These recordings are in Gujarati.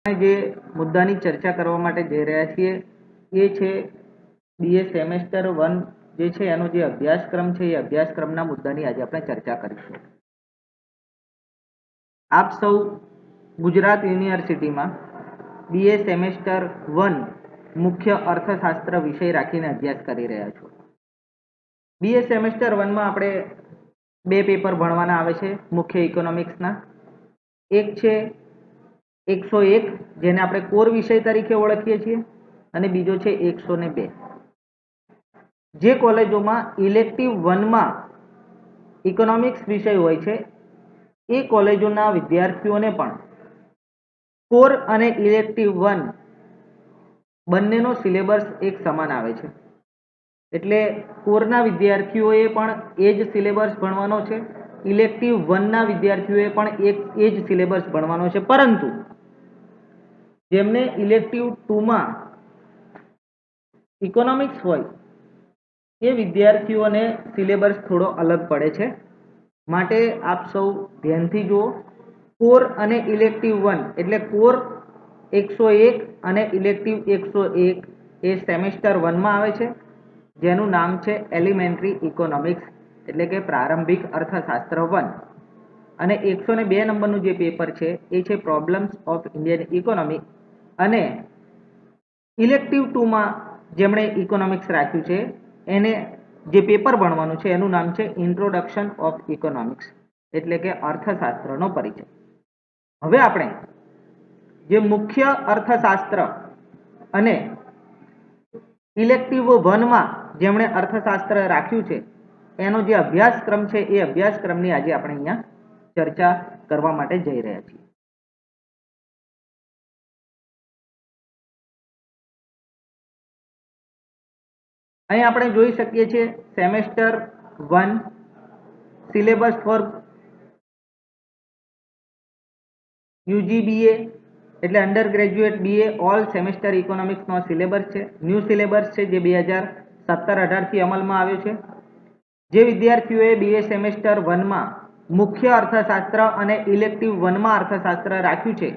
જે મુદ્દાની ચર્ચા કરવા માટે જઈ રહ્યા છીએ એ છે બીએ સેમેસ્ટર 1 જે છે એનો જે અભ્યાસક્રમ છે એ અભ્યાસક્રમના મુદ્દાની આજે આપણે ચર્ચા કરીશું। આપ સૌ ગુજરાત યુનિવર્સિટીમાં બીએ સેમેસ્ટર 1 મુખ્ય અર્થશાસ્ત્ર વિષય રાખીને અભ્યાસ કરી રહ્યા છો। બીએ સેમેસ્ટર 1 માં આપણે બે પેપર ભણવાના આવે છે મુખ્ય ઇકોનોમિક્સના। એક છે 101 જેને આપણે કોર વિષય તરીકે ઓળખીએ છીએ અને બીજો છે 102। જે કોલેજોમાં ઇલેક્ટિવ 1 માં ઇકોનોમિક્સ વિષય હોય છે એ કોલેજોના વિદ્યાર્થીઓને પણ કોર અને ઇલેક્ટિવ 1 બંનેનો સિલેબસ એક સમાન આવે છે। એટલે કોરના વિદ્યાર્થીઓએ પણ એ જ સિલેબસ ભણવાનો છે, ઇલેક્ટિવ 1 ના વિદ્યાર્થીઓએ પણ એ જ સિલેબસ ભણવાનો છે। પરંતુ જેમને ઇલેક્ટિવ 2 માં ઇકોનોમિક્સ હોય એ વિદ્યાર્થીઓને સિલેબસ થોડો અલગ પડે છે। માટે આપ સૌ ધ્યાનથી જુઓ। કોર અને ઇલેક્ટિવ 1 એટલે કોર 101 અને ઇલેક્ટિવ 101 એ સેમેસ્ટર 1 માં આવે છે, જેનું નામ છે એલિમેન્ટરી ઇકોનોમિક્સ એટલે કે પ્રારંભિક અર્થશાસ્ત્ર 1। અને 102 નંબરનું જે પેપર છે એ છે પ્રોબ્લેમ્સ ઓફ ઇન્ડિયન ઇકોનોમી। અને ઇલેક્ટિવ 2 માં જેમણે ઇકોનોમિક્સ રાખ્યું છે એને જે પેપર ભણવાનું છે એનું નામ છે ઇન્ટ્રોડક્શન ઓફ ઇકોનોમિક્સ એટલે કે અર્થશાસ્ત્રનો પરિચય। હવે આપણે જે મુખ્ય અર્થશાસ્ત્ર અને ઇલેક્ટિવ 1 માં જેમણે અર્થશાસ્ત્ર રાખ્યું છે એનો જે અભ્યાસક્રમ છે એ અભ્યાસક્રમની આજે આપણે અહીંયા ચર્ચા કરવા માટે જઈ રહ્યા છીએ। અહીં આપણે જોઈ શકીએ છીએ સેમેસ્ટર 1 સિલેબસ ફોર યુજીબીએ એટલે undergraduate BA all semester ઇકોનોમિક્સનો સિલેબસ છે। ન્યૂ સિલેબસ છે જે 2017-18થી અમલમાં આવ્યો છે। જે વિદ્યાર્થીઓએ બીએ સેમેસ્ટર 1 માં મુખ્ય અર્થશાસ્ત્ર અને ઇલેક્ટિવ 1 માં અર્થશાસ્ત્ર રાખ્યું છે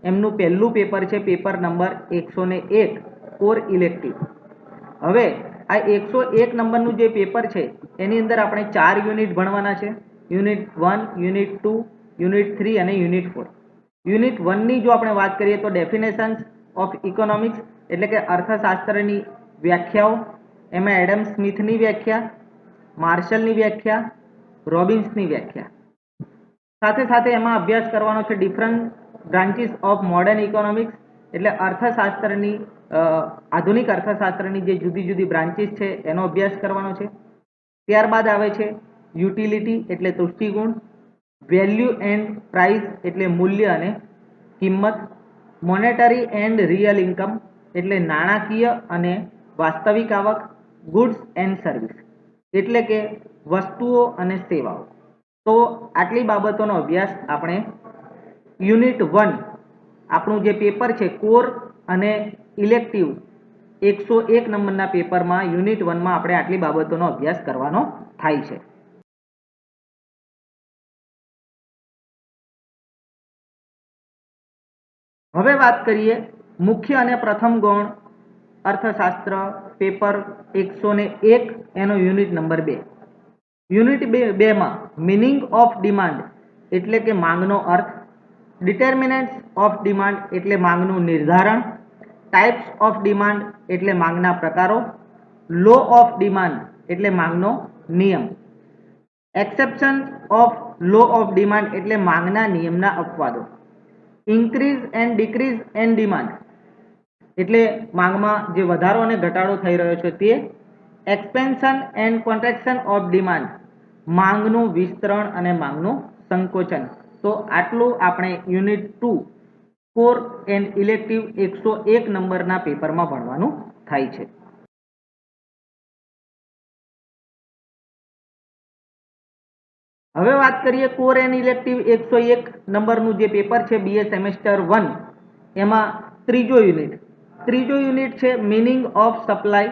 એમનું પહેલું પેપર છે પેપર નંબર 101 કોર ઇલેક્ટિવ। હવે આ 101 નંબરનું જે પેપર છે એની અંદર આપણે 4 યુનિટ ભણવાના છે, યુનિટ 1, યુનિટ 2, યુનિટ 3 અને યુનિટ 4। યુનિટ 1 ની જો આપણે વાત કરીએ તો ડેફિનેશન્સ ઓફ ઇકોનોમિક્સ એટલે કે અર્થશાસ્ત્રની વ્યાખ્યાઓ, એમાં એડમ સ્મિથની વ્યાખ્યા, માર્શલની વ્યાખ્યા, રોબિન્સની વ્યાખ્યા, સાથે સાથે એમાં અભ્યાસ કરવાનો છે different branches of modern economics એટલે અર્થશાસ્ત્રની આધુનિક અર્થશાસ્ત્રની જે જુદી જુદી બ્રાન્ચીસ છે એનો અભ્યાસ કરવાનો છે। ત્યારબાદ આવે છે યુટિલિટી એટલે તુષ્ટિગુણ, વેલ્યુ એન્ડ પ્રાઇસ એટલે મૂલ્ય અને કિંમત, મોનેટરી એન્ડ રિયલ ઇન્કમ એટલે નાણાકીય અને વાસ્તવિક આવક, ગુડ્સ એન્ડ સર્વિસ એટલે કે વસ્તુઓ અને સેવાઓ। તો આટલી બાબતોનો અભ્યાસ આપણે યુનિટ 1 આપણું જે પેપર છે કોર અને ઇલેક્ટિવ 101 નંબરના પેપરમાં યુનિટ 1 માં આપણે આટલી બાબતોનો અભ્યાસ કરવાનો થાય છે। હવે વાત કરીએ મુખ્ય અને પ્રથમ ગૌણ અર્થશાસ્ત્ર પેપર 101 એનો યુનિટ નંબર 2। યુનિટ 2 માં મીનિંગ ઓફ ડિમાન્ડ એટલે કે માંગનો અર્થ, ડિટર્મિનન્ટ્સ ઓફ ડિમાન્ડ એટલે માંગનું નિર્ધારણ, ટાઈપ્સ ઓફ ડિમાન્ડ એટલે માંગના પ્રકારો, લો ઓફ ડિમાન્ડ એટલે માંગનો નિયમ, exception of law of demand એટલે માંગના નિયમના અપવાદો, increase and decrease and demand એટલે માંગમાં જે વધારો અને ઘટાડો થઈ રહ્યો છે તે, expansion and contraction of demand માંગનું વિસ્તરણ અને માંગનું સંકોચન। તો આટલું આપણે યુનિટ 2 કોર એન્ડ ઇલેક્ટિવ 101 નંબરના પેપરમાં ભણવાનું થાય છે। હવે વાત કરીએ કોર એન્ડ ઇલેક્ટિવ 101 નંબરનું જે પેપર છે બીએ સેમેસ્ટર 1 એમાં ત્રીજો યુનિટ છે મીનિંગ ઓફ સપ્લાય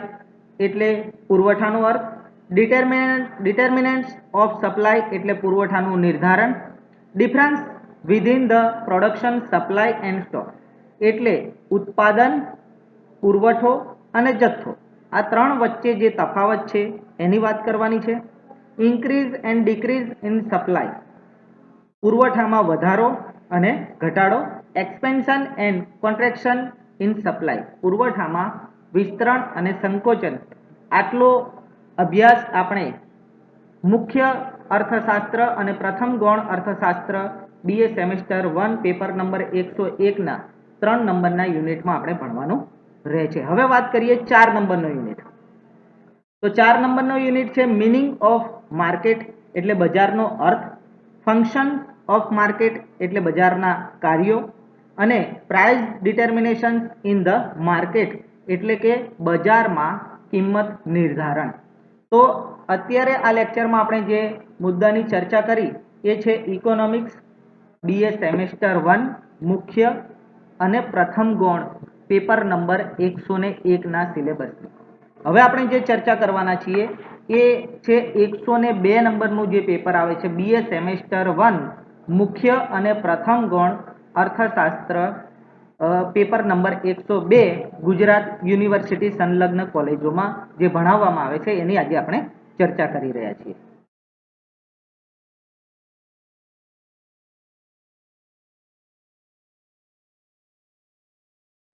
એટલે પુરવઠાનો અર્થ, ડિટર્મિનન્ટ્સ ઓફ સપ્લાય એટલે પુરવઠાનું નિર્ધારણ, difference within the production supply and stock એટલે ઉત્પાદન, પુરવઠો અને જથ્થો, આ ત્રણ વચ્ચે જે તફાવત છે એની વાત કરવાની છે. Increase and decrease in supply, પુરવઠામાં વધારો અને ઘટાડો. Expansion and contraction in supply, પુરવઠામાં વિસ્તરણ અને સંકોચન. આટલો અભ્યાસ આપણે મુખ્ય અર્થશાસ્ત્ર અને પ્રથમ ગૌણ અર્થશાસ્ત્ર BA સેમેસ્ટર 1 પેપર નંબર 101 ના 3 નંબરના યુનિટમાં આપણે ભણવાનું રહે છે. હવે વાત કરીએ 4 નંબરનો યુનિટ. તો 4 નંબરનો યુનિટ છે મિનિંગ ઓફ માર્કેટ એટલે બજારનો અર્થ, ફંક્શન ઓફ માર્કેટ એટલે બજારના કાર્યો, અને price determination in the market એટલે કે બજારમાં કિંમત નિર્ધારણ. તો અત્યારે આ લેક્ચરમાં આપણે જે મુદ્દાની ચર્ચા કરી એ છે ઇકોનોમિક્સ BA સેમેસ્ટર 1 મુખ્ય અને પ્રથમ ગૌણ પેપર નંબર 101 ના સિલેબસની. હવે આપણે જે ચર્ચા કરવાના છીએ એ છે 102 નંબરનું જે પેપર આવે છે BA સેમેસ્ટર 1 મુખ્ય અને પ્રથમ ગૌણ અર્થશાસ્ત્ર પેપર નંબર 102 ગુજરાત યુનિવર્સિટી સંલગ્ન કોલેજોમાં જે ભણાવવામાં આવે છે એની આજે આપણે ચર્ચા કરી રહ્યા છીએ.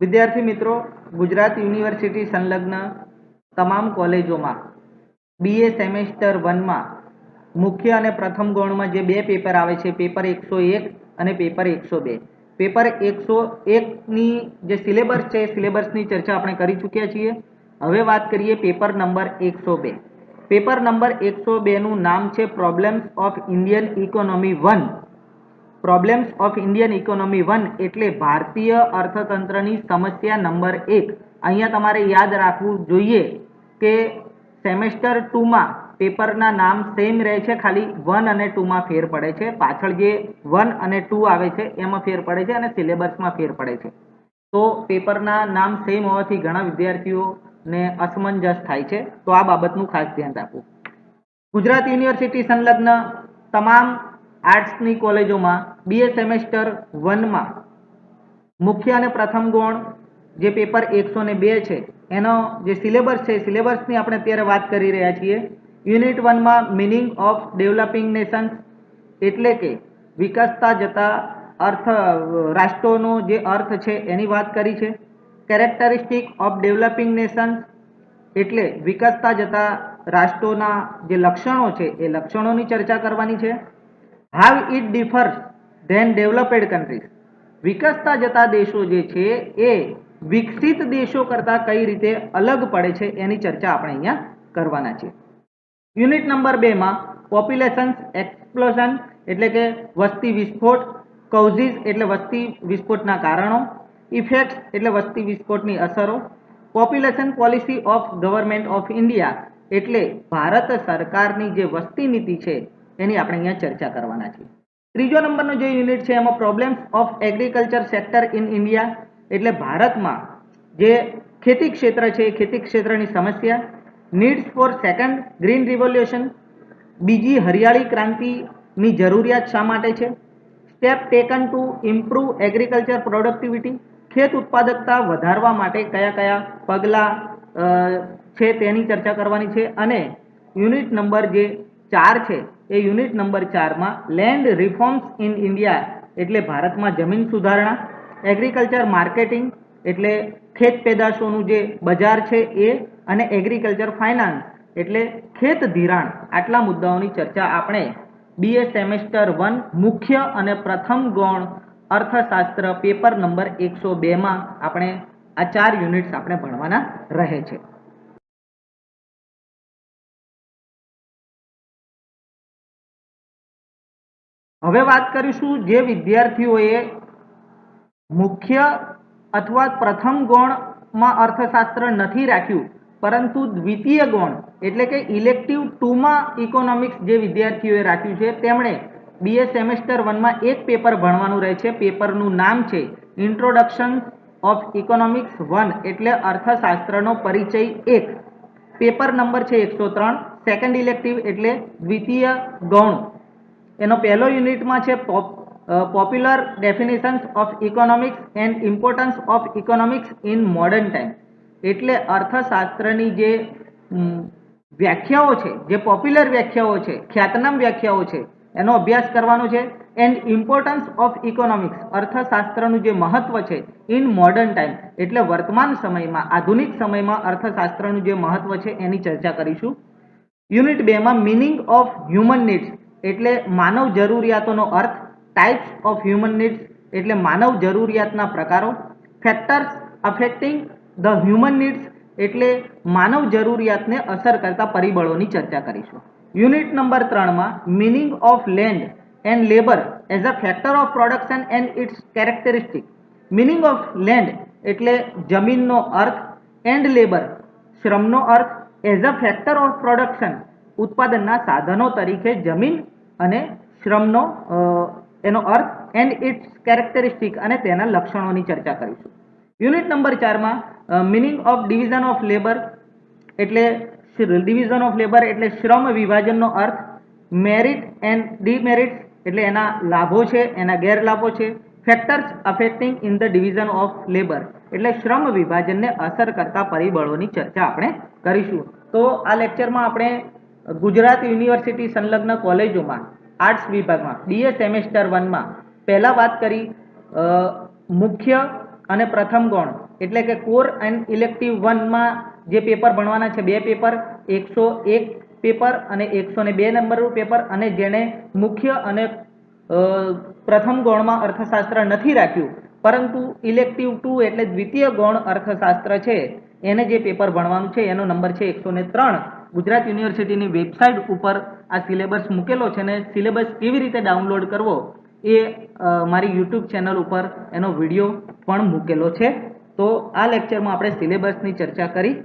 વિદ્યાર્થી મિત્રો, ગુજરાત યુનિવર્સિટી સંલગ્ન તમામ કોલેજોમાં BA સેમેસ્ટર 1 માં મુખ્ય અને પ્રથમ ગૌણમાં જે બે પેપર આવે છે, પેપર 101 અને પેપર 102. પેપર 101ની જે સિલેબસ છે સિલેબસની ચર્ચા આપણે કરી ચૂક્યા છીએ. હવે વાત કરીએ પેપર નંબર 102. પેપર નંબર 102 નું નામ છે problems of Indian economy 1. Problems of Indian economy 1 એટલે ભારતીય અર્થતંત્રની સમસ્યા નંબર 1. અહીંયા તમારે યાદ રાખવું જોઈએ કે સેમેસ્ટર 2 માં પેપરના નામ સેમ રહે છે, ખાલી 1 અને 2 માં ફેર પડે છે. પાછળ જે 1 અને 2 આવે છે એમાં ફેર પડે છે અને સિલેબસમાં ફેર પડે છે. તો પેપરના નામ સેમ હોવાથી ઘણા વિદ્યાર્થીઓને અસમંજસ થાય છે, તો આ બાબતનું ખાસ ધ્યાન રાખવું. ગુજરાત યુનિવર્સિટી સંલગ્ન તમામ આર્ટ્સની કોલેજોમાં BA સેમેસ્ટર 1 માં મુખ્ય અને પ્રથમ ગૌણ જે પેપર 102 છે એનો જે સિલેબસ છે સિલેબસની આપણે અત્યારે વાત કરી રહ્યા છીએ. યુનિટ 1 માં મિનિંગ ઓફ ડેવલપિંગ નેશન્સ એટલે કે વિકસતા જતા રાષ્ટ્રોનો જે અર્થ છે એની વાત કરી છે. કેરેક્ટરિસ્ટિક ઓફ ડેવલપિંગ નેશન્સ એટલે વિકસતા જતા રાષ્ટ્રોના જે લક્ષણો છે એ લક્ષણોની ચર્ચા કરવાની છે. How it differs than developed countries, વિકસતા જતા દેશો જે છે એ વિકસિત દેશો કરતાં કઈ રીતે અલગ પડે છે એની ચર્ચા આપણે અહીંયા કરવાના છે. યુનિટ નંબર 2 માં પોપ્યુલેશન એક્સપ્લોઝન એટલે કે વસ્તી વિસ્ફોટ, કોઝિસ એટલે વસ્તી વિસ્ફોટના કારણો, ઇફેક્ટ્સ એટલે વસ્તી વિસ્ફોટની અસરો, population policy of government of India એટલે ભારત સરકારની જે વસ્તી નીતિ છે એની આપણે અહીંયા ચર્ચા કરવાના છે. ત્રીજો નંબરનો જે યુનિટ છે એમાં problems of agriculture sector in India એટલે ભારતમાં જે ખેતી ક્ષેત્ર છે એ ખેતી ક્ષેત્રની સમસ્યા, needs for second green revolution, બીજી હરિયાળી ક્રાંતિની જરૂરિયાત શા માટે છે, step taken to improve agriculture productivity, ખેત ઉત્પાદકતા વધારવા માટે કયા કયા પગલાં છે તેની ચર્ચા કરવાની છે. અને યુનિટ નંબર જે 4 છે એ યુનિટ નંબર 4 માં લેન્ડ રિફોર્મ્સ ઇન ઇન્ડિયા એટલે ભારતમાં જમીન સુધારણા, એગ્રીકલ્ચર માર્કેટિંગ એટલે ખેત પેદાશોનું જે બજાર છે એ, અને એગ્રીકલ્ચર ફાઇનાન્સ એટલે ખેત ધિરાણ. આટલા મુદ્દાઓની ચર્ચા આપણે BA સેમેસ્ટર 1 મુખ્ય અને પ્રથમ ગૌણ અર્થશાસ્ત્ર પેપર નંબર 102 માં આપણે આ 4 યુનિટ્સ આપણે ભણવાના રહે છે. હવે વાત કરીશું જે વિદ્યાર્થીઓએ મુખ્ય અથવા પ્રથમ ગૌણમાં અર્થશાસ્ત્ર નથી રાખ્યું પરંતુ દ્વિતીય ગૌણ એટલે કે ઇલેક્ટિવ 2 માં ઇકોનોમિક્સ જે વિદ્યાર્થીઓએ રાખ્યું છે તેમણે BA સેમેસ્ટર 1 માં એક પેપર ભણવાનું રહે છે. પેપરનું નામ છે ઇન્ટ્રોડક્શન ઓફ ઇકોનોમિક્સ 1 એટલે અર્થશાસ્ત્રનો પરિચય 1. પેપર નંબર છે 103. સેકન્ડ ઇલેક્ટિવ એટલે દ્વિતીય ગૌણ. એનો પહેલો યુનિટમાં છે popular definitions of economics and importance of economics in modern time, એટલે અર્થશાસ્ત્રની જે વ્યાખ્યાઓ છે, જે પોપ્યુલર વ્યાખ્યાઓ છે, ખ્યાતનામ વ્યાખ્યાઓ છે, એનો અભ્યાસ કરવાનો છે. એન્ડ ઇમ્પોર્ટન્સ ઓફ ઇકોનોમિક્સ, અર્થશાસ્ત્રનું જે મહત્વ છે ઇન મોડર્ન ટાઈમ, એટલે વર્તમાન સમયમાં, આધુનિક સમયમાં અર્થશાસ્ત્રનું જે મહત્વ છે એની ચર્ચા કરીશું. યુનિટ 2 માં મિનિંગ ઓફ હ્યુમન નીડ્સ, એટલે માનવ જરૂરિયાતોનો અર્થ. ટાઈપ્સ ઓફ હ્યુમન નીડ્સ, એટલે માનવ જરૂરિયાતના પ્રકારો. Factors affecting the human needs, એટલે માનવ જરૂરિયાતને અસર કરતા પરિબળોની ચર્ચા કરીશું. યુનિટ નંબર 3 માં meaning of land and labour as a factor of production and its characteristic. Meaning of land એટલે જમીનનો અર્થ, એન્ડ લેબર શ્રમનો અર્થ, as a factor of production ઉત્પાદનના સાધનો તરીકે જમીન અને શ્રમનો એનો અર્થ, એન્ડ ઇટ્સ કેરેક્ટરિસ્ટિક અને તેના લક્ષણોની ચર્ચા કરીશું. યુનિટ નંબર 4 માં meaning of division of labour, એટલે ડિવિઝન ઓફ લેબર એટલે શ્રમ વિભાજનનો અર્થ. મેરિટ એન્ડ ડીમેરિટ્સ, એટલે એના લાભો છે, એના ગેરલાભો છે. Factors affecting in the division of labour, એટલે શ્રમ વિભાજનને અસર કરતા પરિબળોની ચર્ચા આપણે કરીશું. તો આ લેક્ચરમાં આપણે ગુજરાત યુનિવર્સિટી સંલગ્ન કોલેજોમાં આર્ટ્સ વિભાગમાં BA સેમેસ્ટર 1 માં પહેલા વાત કરી મુખ્ય અને પ્રથમ ગૌણ, એટલે કે કોર એન્ડ ઇલેક્ટિવ 1 માં જે પેપર ભણવાના છે, 2 પેપર, 101 પેપર અને 102 નંબરનું પેપર, અને જેણે મુખ્ય અને પ્રથમ ગૌણમાં અર્થશાસ્ત્ર નથી રાખ્યું પરંતુ ઇલેક્ટિવ 2 એટલે દ્વિતીય ગૌણ અર્થશાસ્ત્ર છે એને જે પેપર ભણવાનું છે એનો નંબર છે 103. ગુજરાત યુનિવર્સિટીની વેબસાઇટ ઉપર આ સિલેબસ મૂકેલો છે અને સિલેબસ કેવી રીતે ડાઉનલોડ કરવો એ મારી યુટ્યુબ ચેનલ ઉપર એનો વિડીયો પણ મૂકેલો છે. તો આ લેક્ચરમાં આપણે સિલેબસની ચર્ચા કરી.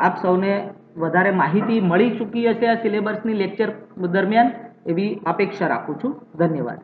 આપ સૌને વધારે માહિતી મળી ચૂકી હશે આ સિલેબસની લેક્ચર દરમિયાન, એવી અપેક્ષા રાખું છું. ધન્યવાદ.